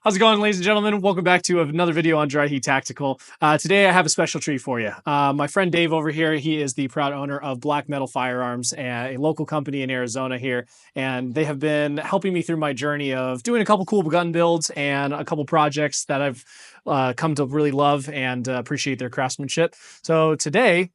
How's it going, ladies and gentlemen? Welcome back to another video on Dry Heat Tactical. Today I have a special treat for you. My friend Dave over here, he is the proud owner of Black Metal Firearms, a local company in Arizona here, and they have been helping me through my journey of doing a couple cool gun builds and a couple projects that I've come to really love and appreciate their craftsmanship. So today,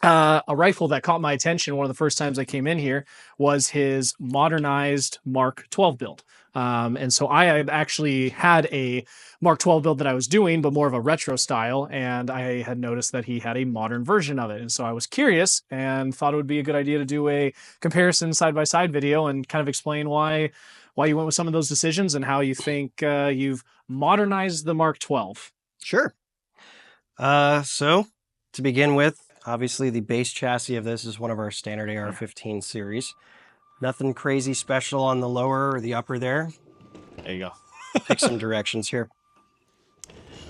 a rifle that caught my attention one of the first times I came in here was his modernized Mark 12 build. And so I had actually had a Mark 12 build that I was doing, but more of a retro style. And I had noticed that he had a modern version of it. And so I was curious and thought it would be a good idea to do a comparison side-by-side video and kind of explain why you went with some of those decisions and how you think you've modernized the Mark 12. Sure. So to begin with, obviously the base chassis of this is one of our standard AR-15 series. Nothing crazy special on the lower or the upper there. There you go. Pick some directions here.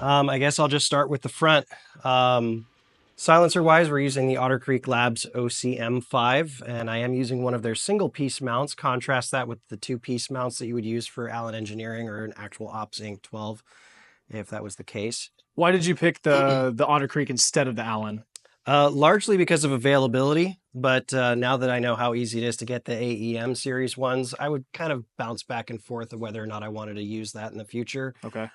I guess I'll just start with the front. Silencer-wise, we're using the Otter Creek Labs OCM5, and I am using one of their single-piece mounts. Contrast that with the two-piece mounts that you would use for Allen Engineering or an actual Ops Inc. 12, if that was the case. Why did you pick the Otter Creek instead of the Allen? Largely because of availability, but now that I know how easy it is to get the AEM series ones, I would kind of bounce back and forth of whether or not I wanted to use that in the future. Okay.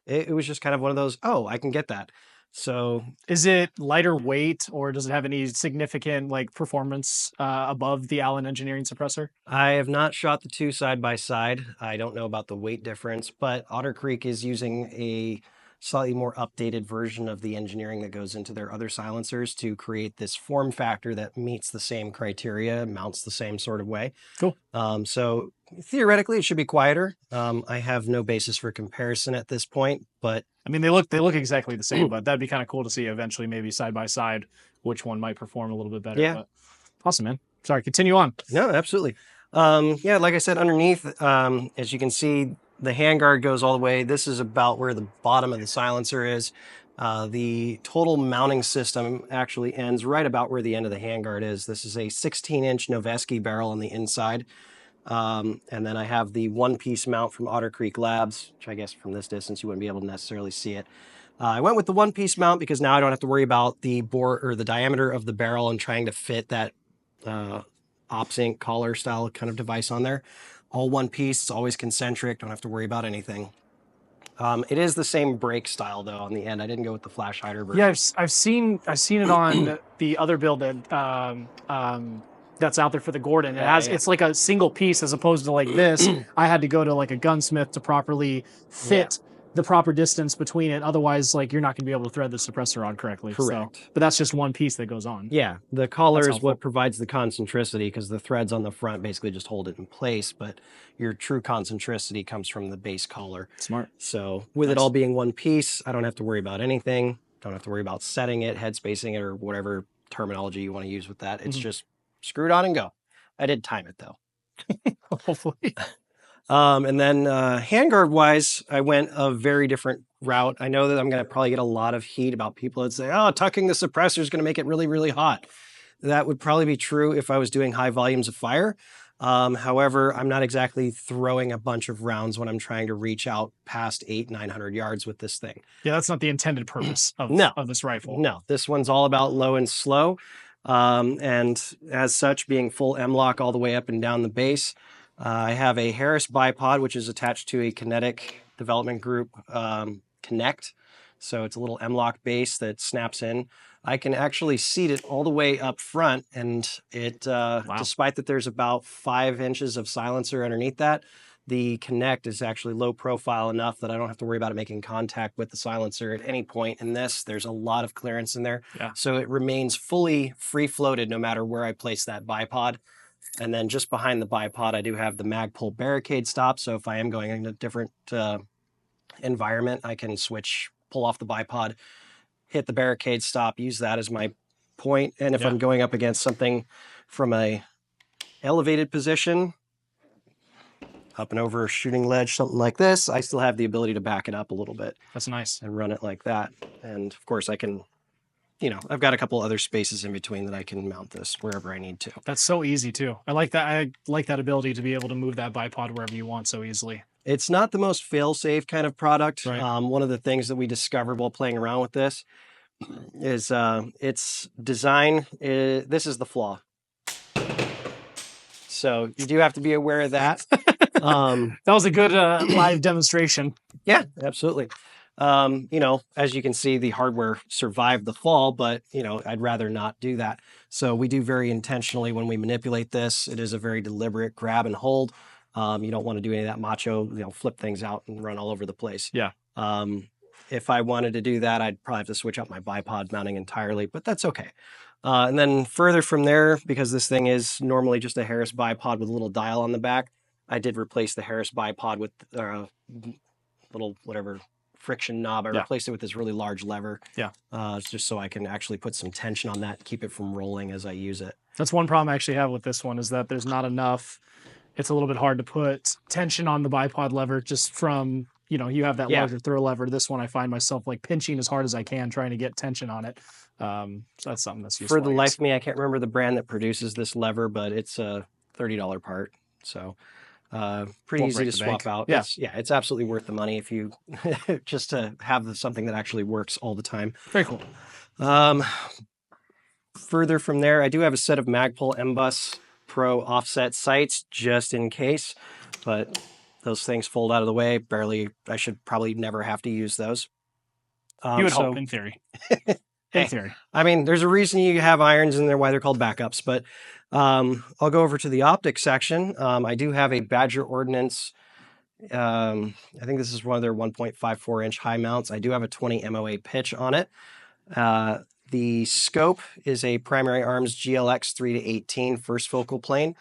It was just kind of one of those, oh, I can get that. So is it lighter weight or does it have any significant like performance above the Allen Engineering suppressor? I have not shot the two side by side. I don't know about the weight difference, but Otter Creek is using a slightly more updated version of the engineering that goes into their other silencers to create this form factor that meets the same criteria, mounts the same sort of way. Cool. So theoretically it should be quieter. I have no basis for comparison at this point, but I mean, they look exactly the same, but that'd be kind of cool to see eventually, maybe side by side, which one might perform a little bit better. Yeah. But awesome, man. Sorry, continue on. No, absolutely. Yeah, like I said, underneath, as you can see, the handguard goes all the way. This is about where the bottom of the silencer is. The total mounting system actually ends right about where the end of the handguard is. This is a 16-inch Noveske barrel on the inside. And then I have the one-piece mount from Otter Creek Labs, which I guess from this distance you wouldn't be able to necessarily see it. I went with the one-piece mount because now I don't have to worry about the bore or the diameter of the barrel and trying to fit that Ops Inc. collar style kind of device on there. All one piece, it's always concentric, don't have to worry about anything. It is the same brake style though on the end. I didn't go with the flash hider version. Yeah, I've seen it on the other build that that's out there for the Gordon. It's like a single piece as opposed to like this. I had to go to like a gunsmith to properly fit the proper distance between it. Otherwise, like you're not going to be able to thread the suppressor on correctly. Correct. So, but that's just one piece that goes on. Yeah, the collar is what provides the concentricity because the threads on the front basically just hold it in place, but your true concentricity comes from the base collar. Smart. So with it all being one piece, I don't have to worry about anything. Don't have to worry about setting it, head spacing it, or whatever terminology you want to use with that. It's just screw it on and go. I did time it though. Hopefully. And then handguard wise, I went a very different route. I know that I'm going to probably get a lot of heat about people that say, oh, tucking the suppressor is going to make it really, really hot. That would probably be true if I was doing high volumes of fire. However, I'm not exactly throwing a bunch of rounds when I'm trying to reach out past 800-900 yards with this thing. Yeah, that's not the intended purpose of this rifle. No, this one's all about low and slow. And as such, being full M-lock all the way up and down the base. I have a Harris bipod, which is attached to a Kinetic Development Group Connect. So it's a little M-lock base that snaps in. I can actually seat it all the way up front, and it, despite that there's about 5 inches of silencer underneath that, the Connect is actually low profile enough that I don't have to worry about it making contact with the silencer at any point in this. There's a lot of clearance in there. Yeah. So it remains fully free-floated no matter where I place that bipod. And then just behind the bipod, I do have the Magpul barricade stop. So if I am going in a different environment, I can switch, pull off the bipod, hit the barricade stop, use that as my point. And if I'm going up against something from a elevated position, up and over a shooting ledge, something like this, I still have the ability to back it up a little bit. That's nice. And run it like that. And of course I can, you know, I've got a couple other spaces in between that I can mount this wherever I need to. That's so easy too. I like that. I like that ability to be able to move that bipod wherever you want so easily. It's not the most fail-safe kind of product. Right. One of the things that we discovered while playing around with this is its design. This is the flaw. So you do have to be aware of that. That was a good live demonstration. Yeah, absolutely. You know, as you can see, the hardware survived the fall, but you know, I'd rather not do that. So we do very intentionally when we manipulate this. It is a very deliberate grab and hold. You don't want to do any of that macho, you know, flip things out and run all over the place. Yeah. If I wanted to do that, I'd probably have to switch out my bipod mounting entirely, but that's okay. And then further from there, because this thing is normally just a Harris bipod with a little dial on the back, I did replace the Harris bipod with little whatever friction knob. I replaced it with this really large lever. Yeah. Just so I can actually put some tension on that, keep it from rolling as I use it. That's one problem I actually have with this one is that there's not enough. It's a little bit hard to put tension on the bipod lever just from, you know, you have that larger throw lever. This one I find myself like pinching as hard as I can trying to get tension on it. So that's something that's useful. For the life of me, I can't remember the brand that produces this lever, but it's a $30 part. So pretty easy to swap out. Yeah. It's absolutely worth the money if you just to have something that actually works all the time. Very cool. Further from there, I do have a set of Magpul M-Bus Pro offset sights just in case, but those things fold out of the way. I should probably never have to use those. You would hope, in theory. In theory. I mean, there's a reason you have irons in there, why they're called backups, but I'll go over to the optics section. I do have a Badger Ordnance. I think this is one of their 1.54 inch high mounts. I do have a 20 MOA pitch on it. The scope is a Primary Arms GLX 3-18 first focal plane.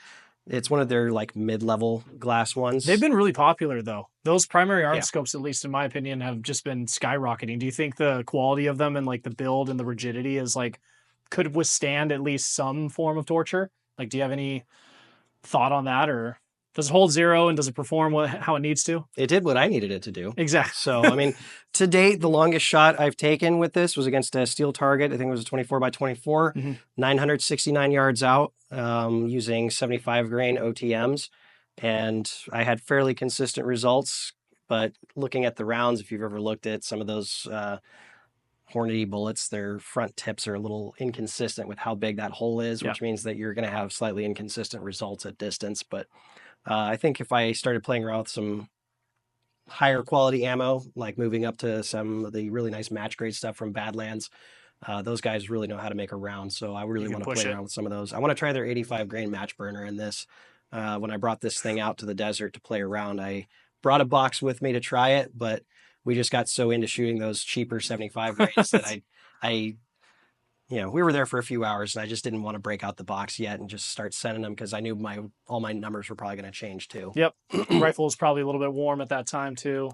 It's one of their like mid-level glass ones. They've been really popular though. Those Primary Arms scopes, at least in my opinion, have just been skyrocketing. Do you think the quality of them and like the build and the rigidity is like could withstand at least some form of torture? Like, do you have any thought on that, or does it hold zero and does it perform how it needs to? It did what I needed it to do. Exactly. So, I mean, to date, the longest shot I've taken with this was against a steel target. I think it was a 24 by 24, 969 yards out, using 75 grain OTMs. And I had fairly consistent results. But looking at the rounds, if you've ever looked at some of those Hornady bullets, their front tips are a little inconsistent with how big that hole is, which means that you're going to have slightly inconsistent results at distance. But I think if I started playing around with some higher quality ammo, like moving up to some of the really nice match grade stuff from Badlands, those guys really know how to make a round. So I really want to play around with some of those. I want to try their 85 grain match burner in this. When I brought this thing out to the desert to play around, I brought a box with me to try it, but we just got so into shooting those cheaper 75 grains that you know, we were there for a few hours and I just didn't want to break out the box yet and just start sending them because I knew all my numbers were probably going to change too. Yep. Rifle is probably a little bit warm at that time too.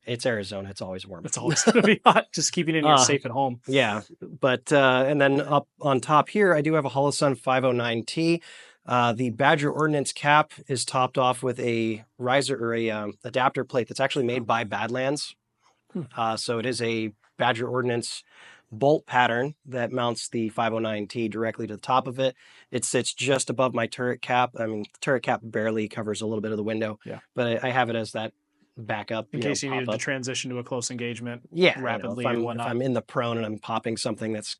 It's Arizona. It's always warm. It's always going to be hot. Just keeping it safe at home. Yeah. But, and then up on top here, I do have a Holosun 509T. The Badger Ordnance cap is topped off with a riser or a adapter plate that's actually made by Badlands. So it is a Badger Ordnance bolt pattern that mounts the 509T directly to the top of it. It sits just above my turret cap. I mean, the turret cap barely covers a little bit of the window, but I have it as that backup. In case you needed to transition to a close engagement rapidly if and whatnot. If I'm in the prone and I'm popping something that's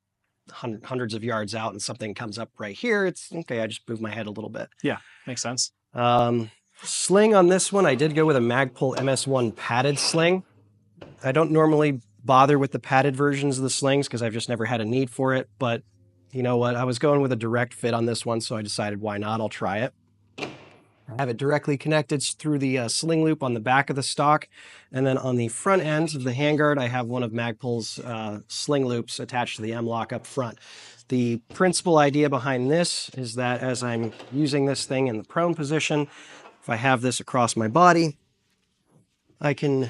hundreds of yards out and something comes up right here, it's okay. I just move my head a little bit. Yeah, makes sense. Sling on this one, I did go with a Magpul MS1 padded sling. I don't normally bother with the padded versions of the slings because I've just never had a need for it. But you know what? I was going with a direct fit on this one, so I decided why not? I'll try it. I have it directly connected through the sling loop on the back of the stock. And then on the front end of the handguard, I have one of Magpul's sling loops attached to the M-lock up front. The principal idea behind this is that as I'm using this thing in the prone position, if I have this across my body, I can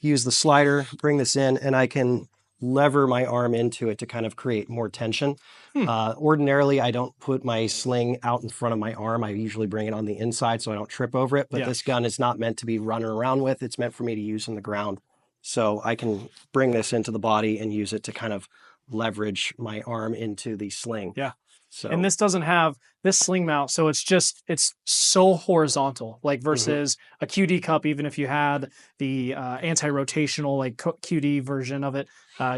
use the slider, bring this in, and I can lever my arm into it to kind of create more tension. Ordinarily, I don't put my sling out in front of my arm. I usually bring it on the inside so I don't trip over it, but this gun is not meant to be running around with. It's meant for me to use on the ground. So I can bring this into the body and use it to kind of leverage my arm into the sling. Yeah. And So this doesn't have this sling mount, so it's so horizontal, like versus a QD cup. Even if you had the anti-rotational like QD version of it,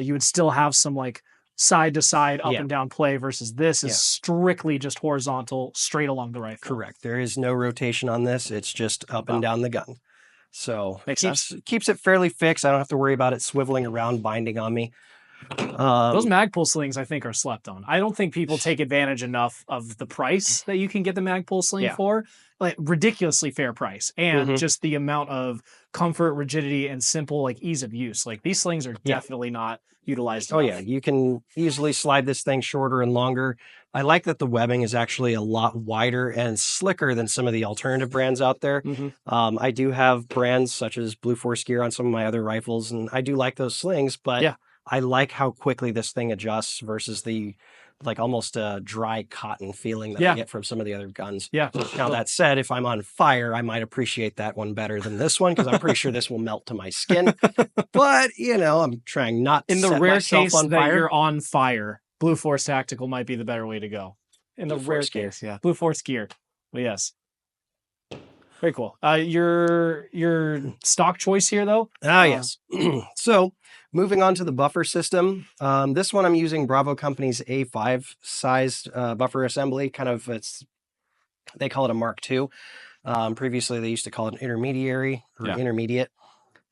you would still have some like side to side, up yeah, and down play. Versus this is yeah, strictly just horizontal, straight along the rifle. correct. There is no rotation on this. It's just up and Wow, down the gun. So makes sense. keeps it fairly fixed. I don't have to worry about it swiveling around, binding on me. Those Um, Magpul slings, I think, are slept on. I don't think people take advantage enough of the price that you can get the Magpul sling yeah. for. Like ridiculously fair price, and hmm just the amount of comfort, rigidity, and simple like ease of use. Like these slings are Yeah. definitely not utilized Oh yeah, enough. you can easily slide this thing shorter and longer. I like that the webbing is actually a lot wider and slicker than some of the alternative brands out there. Mm-hmm. I do have brands such as Blue Force Gear on some of my other rifles, and I do like those slings, but Yeah, I like how quickly this thing adjusts versus the like almost a dry cotton feeling that I yeah, get from some of the other guns. yeah. Now, that said, if I'm on fire, I might appreciate that one better than this one because I'm pretty sure this will melt to my skin. But, I'm trying not to In the set rare myself case on that fire. you're on fire, Blue Force Tactical might be the better way to go. In the Blue rare Force Gear. case, yeah, Blue Force Gear. But yes, very cool. Your stock choice here though. Ah, yes. So, moving on to the buffer system. This one I'm using Bravo Company's A5 sized buffer assembly. They call it a Mark II. Previously, they used to call it an intermediary or Yeah. intermediate.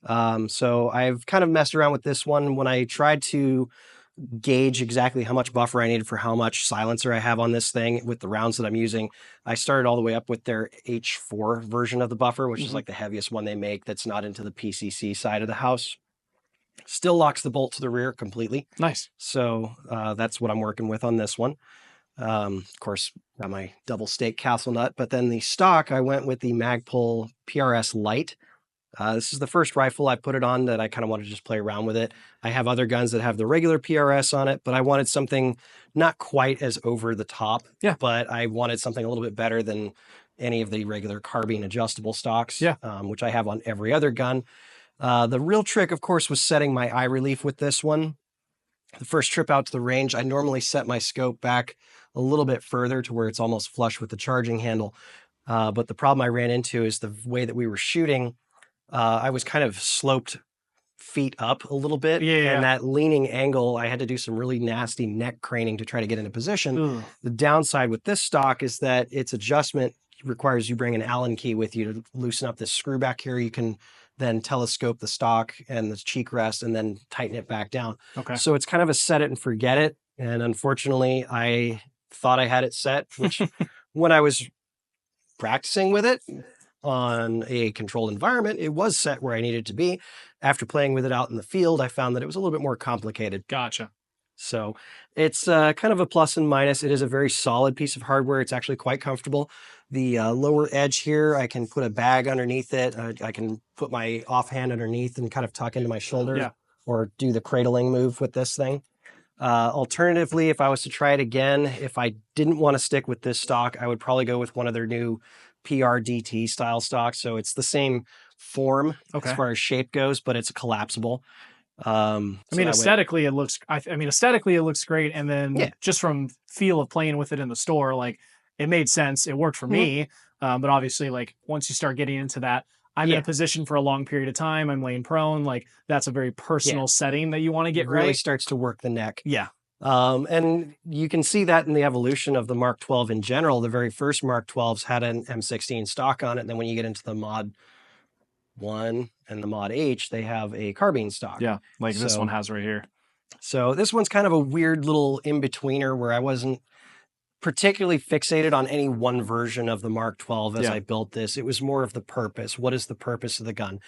So I've kind of messed around with this one when I tried to gauge exactly how much buffer I needed for how much silencer I have on this thing with the rounds that I'm using. I started all the way up with their H4 version of the buffer, which is like the heaviest one they make that's not into the PCC side of the house. Still locks the bolt to the rear completely. Nice. So that's what I'm working with on this one. Of course, got my double stake castle nut, but then the stock, I went with the Magpul PRS Lite. This is the first rifle I put it on that I kind of wanted to just play around with it. I have other guns that have the regular PRS on it, but I wanted something not quite as over the top. Yeah. But I wanted something a little bit better than any of the regular carbine adjustable stocks, Yeah. which I have on every other gun. The real trick, of course, was setting my eye relief with this one. The first trip out to the range, I normally set my scope back a little bit further to where it's almost flush with the charging handle. But the problem I ran into is the way that we were shooting. I was kind of sloped feet up a little bit. Yeah. And that leaning angle, I had to do some really nasty neck craning to try to get into position. Ugh. The downside with this stock is that its adjustment requires you bring an Allen key with you to loosen up this screw back here. You can then telescope the stock and the cheek rest and then tighten it back down. Okay. So it's kind of a set it and forget it. And unfortunately, I thought I had it set, which when I was practicing with it on a controlled environment, it was set where I needed to be. After playing with it out in the field, I found that it was a little bit more complicated. Gotcha. So it's kind of a plus and minus. It is a very solid piece of hardware. It's actually quite comfortable. The lower edge here, I can put a bag underneath it. I can put my offhand underneath and kind of tuck into my shoulder or do the cradling move with this thing. Alternatively, if I was to try it again, if I didn't want to stick with this stock, I would probably go with one of their new PRDT style stocks. So it's the same form as far as shape goes, but it's collapsible. I mean, aesthetically, it looks. I mean, aesthetically, it looks great, and then just from feel of playing with it in the store, like it made sense. It worked for me, but obviously, like once you start getting into that, I'm in a position for a long period of time. I'm laying prone. Like that's a very personal setting that you want to get really right. starts to work the neck. Yeah. And you can see that in the evolution of the Mark 12 in general. The very first Mark 12s had an M16 stock on it. And then when you get into the Mod 1 and the Mod H, they have a carbine stock. Yeah, like this one has right here. So this one's kind of a weird little in-betweener where I wasn't particularly fixated on any one version of the Mark 12 as I built this. It was more of the purpose. What is the purpose of the gun?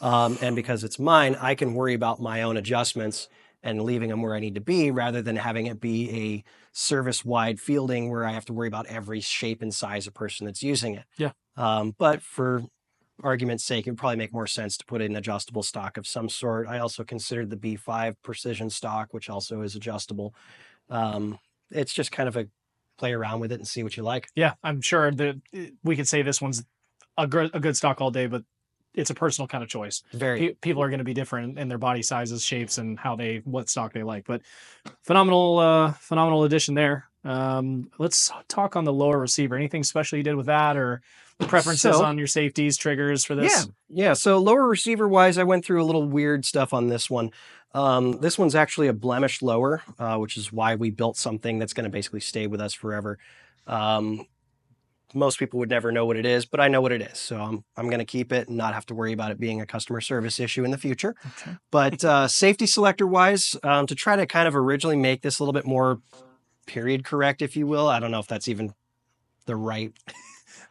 And because it's mine, I can worry about my own adjustments and leaving them where I need to be rather than having it be a service-wide fielding where I have to worry about every shape and size of person that's using it. Yeah. But for argument's sake, it would probably make more sense to put in an adjustable stock of some sort. I also considered the B5 precision stock, which also is adjustable. It's just kind of a play around with it and see what you like. Yeah, I'm sure that we could say this one's a good stock all day, but it's a personal kind of choice. People are going to be different in their body sizes, shapes, and what stock they like. But phenomenal addition there. Let's talk on the lower receiver. Anything special you did with that, or preferences So on your safeties, triggers for yeah, this? yeah. So lower receiver wise, I went through a little weird stuff on this one. This one's actually a blemished lower, which is why we built something that's going to basically stay with us forever. Um, Most people would never know what it is, but I know what it is. So I'm going to keep it and not have to worry about it being a customer service issue in the future. Okay. But safety selector wise, to try to kind of originally make this a little bit more period correct, if you will. I don't know if that's even the right.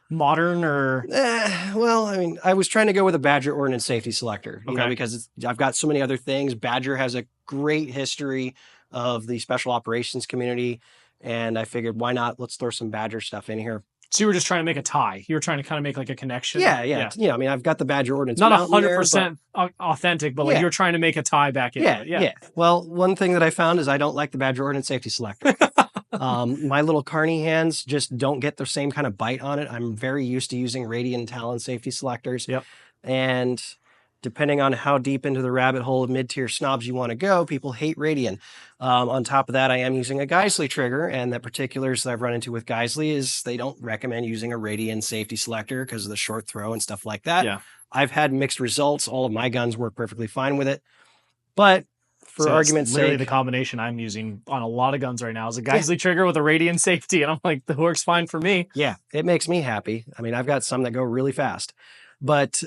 Modern or Well, I mean, I was trying to go with a Badger ordnance safety selector, you know, okay. because I've got so many other things. Badger has a great history of the special operations community. And I figured, why not? Let's throw some Badger stuff in here. So you were just trying to make a tie. You were trying to kind of make like a connection. Yeah. You know, I mean, I've got the Badger ordnance Not mountain there, but 100% authentic, but like yeah, you're trying to make a tie back into it. yeah. Well, one thing that I found is I don't like the Badger ordnance safety selector. My little carny hands just don't get the same kind of bite on it. I'm very used to using Radian Talon safety selectors. Yep. And depending on how deep into the rabbit hole of mid-tier snobs you want to go, people hate Radian. On top of that, I am using a Geisley trigger, and the particulars that I've run into with Geisley is they don't recommend using a Radian safety selector because of the short throw and stuff like that. Yeah. I've had mixed results. All of my guns work perfectly fine with it. But for argument's sake, literally the combination I'm using on a lot of guns right now is a Geisley trigger with a Radian safety, and I'm like, that works fine for me. Yeah, it makes me happy. I mean, I've got some that go really fast. But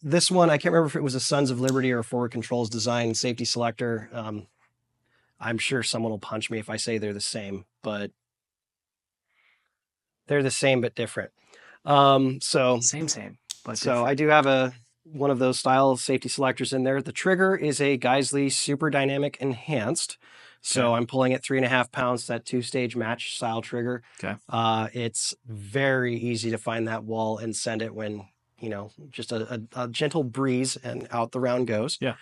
this one, I can't remember if it was a Sons of Liberty or a Forward Controls Design safety selector. I'm sure someone will punch me if I say they're the same, but they're the same but different. Same, but so I do have one of those style safety selectors in there. The trigger is a Geisley Super Dynamic Enhanced. So I'm pulling it 3.5 pounds, that 2-stage match style trigger. Okay. It's very easy to find that wall and send it when, you know, just a gentle breeze and out the round goes. Yeah.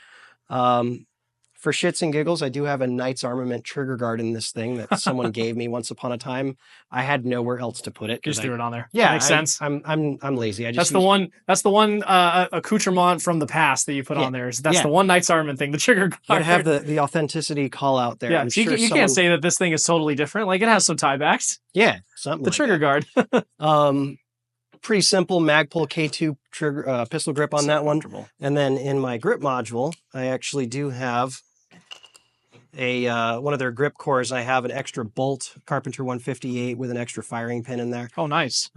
For shits and giggles, I do have a Knight's Armament trigger guard in this thing that someone gave me once upon a time. I had nowhere else to put it. Just threw it on there. Yeah, makes sense. I'm lazy. That's the one accoutrement from the past that you put on there. That's the one Knight's Armament thing, the trigger guard. You have the authenticity call out there. Yeah, so you can't say that this thing is totally different. Like it has some tiebacks. Yeah, something. The trigger guard. Pretty simple Magpul K2 trigger pistol grip on that one. And then in my grip module, I actually do have one of their grip cores. I have an extra bolt Carpenter 158 with an extra firing pin in there. Oh, nice.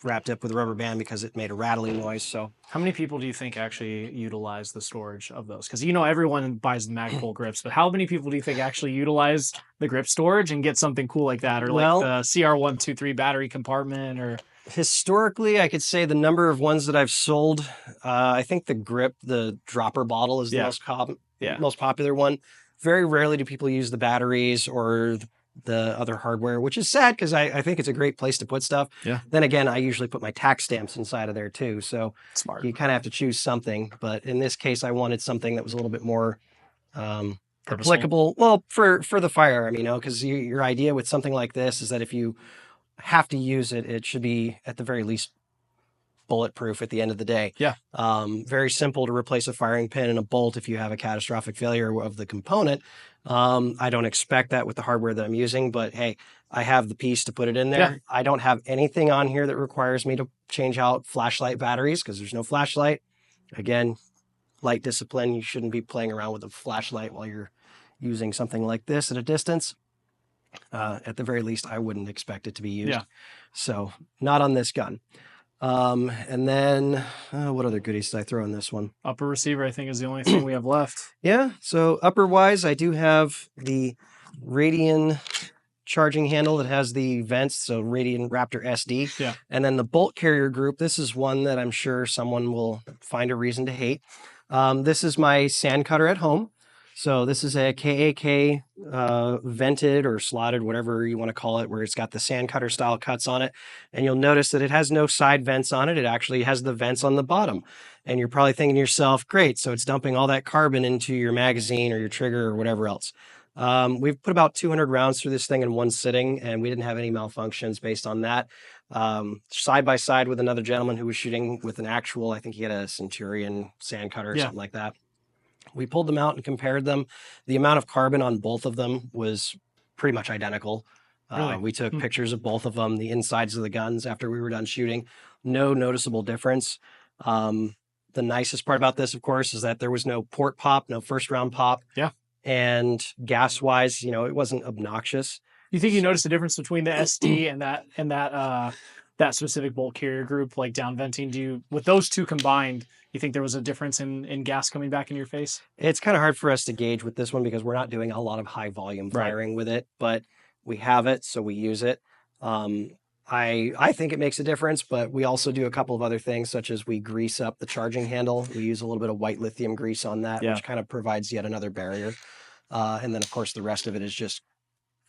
Wrapped up with a rubber band because it made a rattling noise. So how many people do you think actually utilize the storage of those? Because you know everyone buys the Magpul grips, but how many people do you think actually utilize the grip storage and get something cool like that, or like the CR123 battery compartment? Or historically, I could say the number of ones that I've sold. I think the grip, the dropper bottle, is the most popular one. Very rarely do people use the batteries or the other hardware, which is sad because I think it's a great place to put stuff. Yeah. Then again, I usually put my tax stamps inside of there too. So smart. You kind of have to choose something. But in this case, I wanted something that was a little bit more applicable. Well, for the firearm, you know, because your idea with something like this is that if you have to use it, it should be at the very least bulletproof at the end of the day. Yeah. Very simple to replace a firing pin and a bolt if you have a catastrophic failure of the component. I don't expect that with the hardware that I'm using, but hey, I have the piece to put it in there. Yeah. I don't have anything on here that requires me to change out flashlight batteries because there's no flashlight. Again, light discipline. You shouldn't be playing around with a flashlight while you're using something like this at a distance. At the very least, I wouldn't expect it to be used. Yeah. So not on this gun. And then what other goodies did I throw in this one? Upper receiver, I think, is the only thing we have left. Yeah. So upper wise, I do have the Radian charging handle that has the vents. So Radian Raptor SD. Yeah. And then the bolt carrier group. This is one that I'm sure someone will find a reason to hate. This is my sand cutter at home. So this is a KAK vented or slotted, whatever you want to call it, where it's got the sand cutter style cuts on it. And you'll notice that it has no side vents on it. It actually has the vents on the bottom. And you're probably thinking to yourself, great, so it's dumping all that carbon into your magazine or your trigger or whatever else. We've put about 200 rounds through this thing in one sitting, and we didn't have any malfunctions based on that. Side by side with another gentleman who was shooting with an actual, I think he had a Centurion sand cutter or something like that. We pulled them out and compared them. The amount of carbon on both of them was pretty much identical. Really? We took pictures of both of them, the insides of the guns after we were done shooting. No noticeable difference. The nicest part about this, of course, is that there was no port pop, no first round pop. Yeah. And gas wise, it wasn't obnoxious. You think you noticed a difference between the SD and that specific bolt carrier group, like down venting? With those two combined, you think there was a difference in gas coming back in your face? It's kind of hard for us to gauge with this one because we're not doing a lot of high volume firing with it, but we have it, so we use it. I think it makes a difference, but we also do a couple of other things, such as we grease up the charging handle. We use a little bit of white lithium grease on that, which kind of provides yet another barrier. And then, of course, the rest of it is just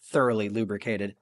thoroughly lubricated.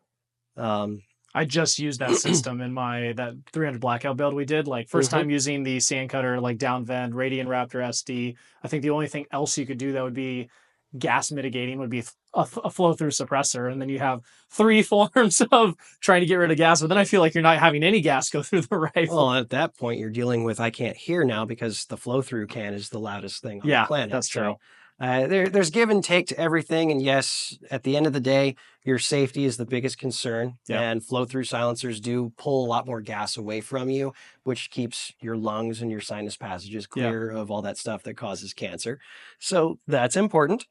I just used that system in that 300 blackout build we did. Like first time using the sand cutter, like down vent, Radiant Raptor SD. I think the only thing else you could do that would be gas mitigating would be a flow through suppressor. And then you have 3 forms of trying to get rid of gas. But then I feel like you're not having any gas go through the rifle. Well, at that point, you're dealing with, I can't hear now because the flow through can is the loudest thing on the planet. That's true. There's give and take to everything. And yes, at the end of the day, your safety is the biggest concern. And flow through silencers do pull a lot more gas away from you, which keeps your lungs and your sinus passages clear of all that stuff that causes cancer. So that's important,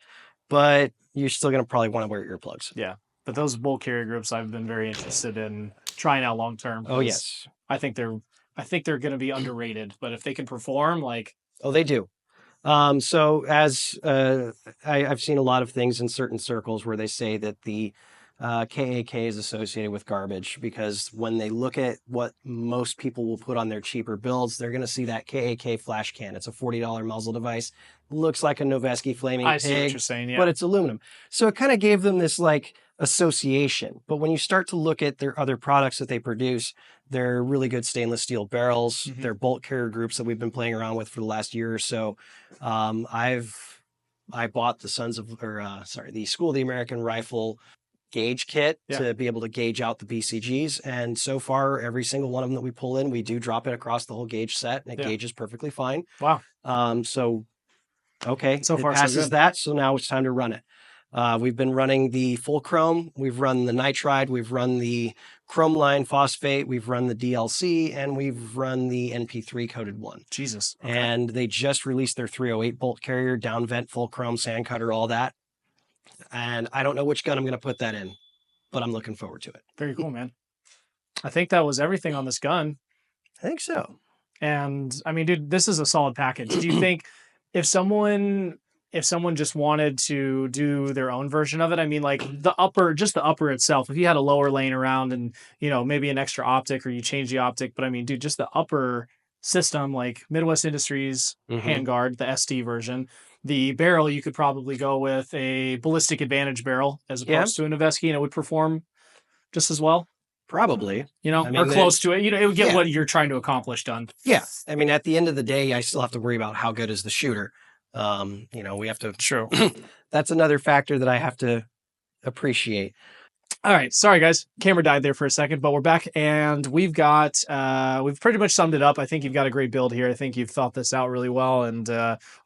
but you're still going to probably want to wear earplugs. Yeah. But those bolt carrier groups I've been very interested in trying out long term. Oh, yes. I think they're going to be underrated, but if they can perform, Oh, they do. So as I've seen a lot of things in certain circles where they say that the KAK is associated with garbage, because when they look at what most people will put on their cheaper builds, they're going to see that KAK flash can. It's a $40 muzzle device. Looks like a Noveske Flaming I see Pig, what you're saying, but it's aluminum. So it kind of gave them this association. But when you start to look at their other products that they produce, they're really good stainless steel barrels. They're bolt carrier groups that we've been playing around with for the last year or so. I bought the the School of the American Rifle gauge kit to be able to gauge out the BCGs. And so far, every single one of them that we pull in, we do drop it across the whole gauge set, and it gauges perfectly fine. Wow. Okay, so far, it passes that. So now it's time to run it. We've been running the full chrome, we've run the nitride, we've run the chrome line phosphate, we've run the DLC, and we've run the NP3 coated one. Jesus. Okay. And they just released their 308 bolt carrier, down vent, full chrome, sand cutter, all that. And I don't know which gun I'm going to put that in, but I'm looking forward to it. Very cool, man. I think that was everything on this gun. I think so. And I mean, dude, this is a solid package. Do you think if someone just wanted to do their own version of it, I mean, like the upper itself, if you had a lower laying around and, maybe an extra optic or you change the optic, but I mean, dude, just the upper system, like Midwest Industries handguard, the SD version, the barrel, you could probably go with a ballistic advantage barrel as opposed to a Noveske, and it would perform just as well. Probably. Or close to it. It would get what you're trying to accomplish done. Yeah. I mean, at the end of the day, I still have to worry about how good is the shooter. We have to. True. That's another factor that I have to appreciate. All right. Sorry, guys. Camera died there for a second, but we're back and we've pretty much summed it up. I think you've got a great build here. I think you've thought this out really well. And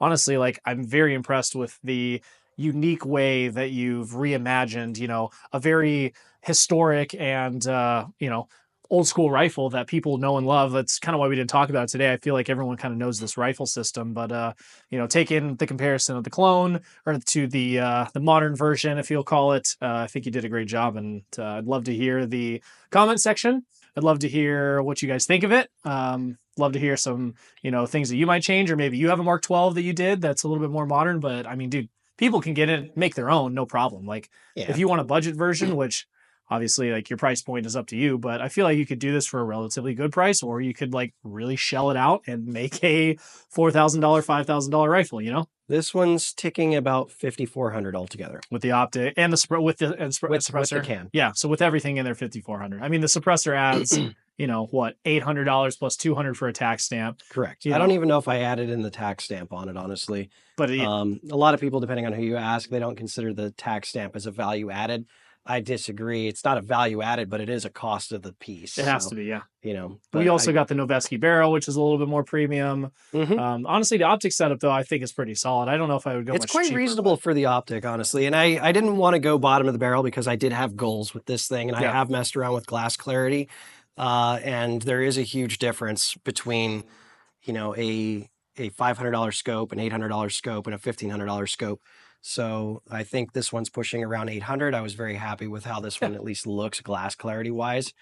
honestly, I'm very impressed with the unique way that you've reimagined, a very historic and, old school rifle that people know and love. That's kind of why we didn't talk about it today. I feel like everyone kind of knows this rifle system, but taking the comparison of the clone or to the modern version, if you'll call it, I think you did a great job, and I'd love to hear the comment section. I'd love to hear what you guys think of it. Love to hear some, things that you might change, or maybe you have a Mark 12 that you did that's a little bit more modern, but I mean, dude, people can get it, make their own, no problem. If you want a budget version, which obviously, your price point is up to you, but I feel like you could do this for a relatively good price, or you could really shell it out and make a $4,000, $5,000 rifle. This one's ticking about $5,400 altogether with the optic and the suppressor. With the can. Yeah, so with everything in there, $5,400. I mean, the suppressor adds, what, $800 plus $200 for a tax stamp. Correct. I don't even know if I added in the tax stamp on it, honestly. But a lot of people, depending on who you ask, they don't consider the tax stamp as a value added. I disagree. It's not a value added, but it is a cost of the piece. It has to be, yeah. You know, we also got the Noveski barrel, which is a little bit more premium. Honestly, the optic setup, though, I think is pretty solid. I don't know if I would go it's much quite cheaper, reasonable for the optic, honestly. And I didn't want to go bottom of the barrel because I did have goals with this thing, and I have messed around with glass clarity. And there is a huge difference between, you know, a $500 scope, an $800 scope, and a $1,500 scope. So I think this one's pushing around 800. I was very happy with how this one at least looks glass clarity wise.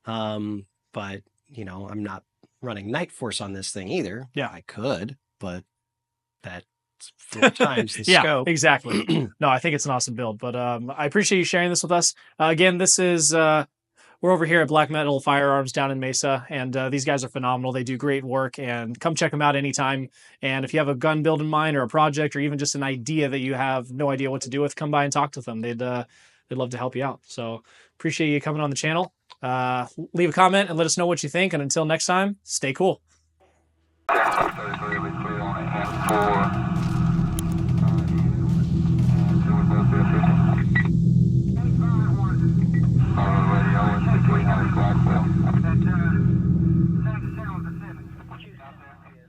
But you know, I'm not running Night Force on this thing either. Yeah, I could, but that's 4 times the yeah, scope. Exactly. No, I think it's an awesome build. But I appreciate you sharing this with us. Again, this is we're over here at Black Metal Firearms down in Mesa, and these guys are phenomenal. They do great work, and come check them out anytime. And if you have a gun build in mind, or a project, or even just an idea that you have no idea what to do with, come by and talk to them. They'd love to help you out. So appreciate you coming on the channel. Leave a comment and let us know what you think. And until next time, stay cool.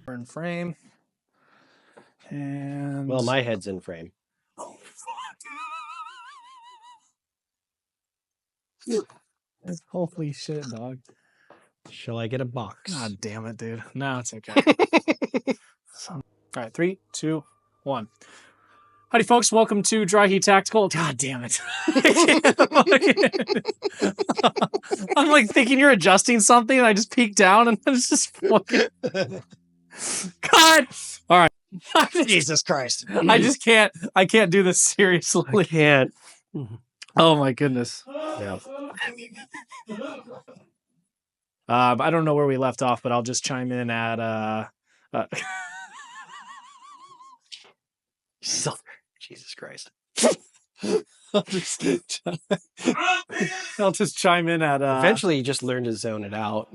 We're in frame. And well, my head's in frame. Oh, fuck. Holy shit, dog. Shall I get a box? God damn it, dude. No, it's okay. All right, 3, 2, 1. Howdy, folks. Welcome to Dry Heat Tactical. God damn it. I'm like thinking you're adjusting something, and I just peek down, and it's just fucking... God! All right. Jesus Christ. I can't do this seriously. I can't. Oh, my goodness. Yeah. I don't know where we left off, but I'll just chime in at... Jesus Christ. I'll just chime in at... Eventually, you just learn to zone it out.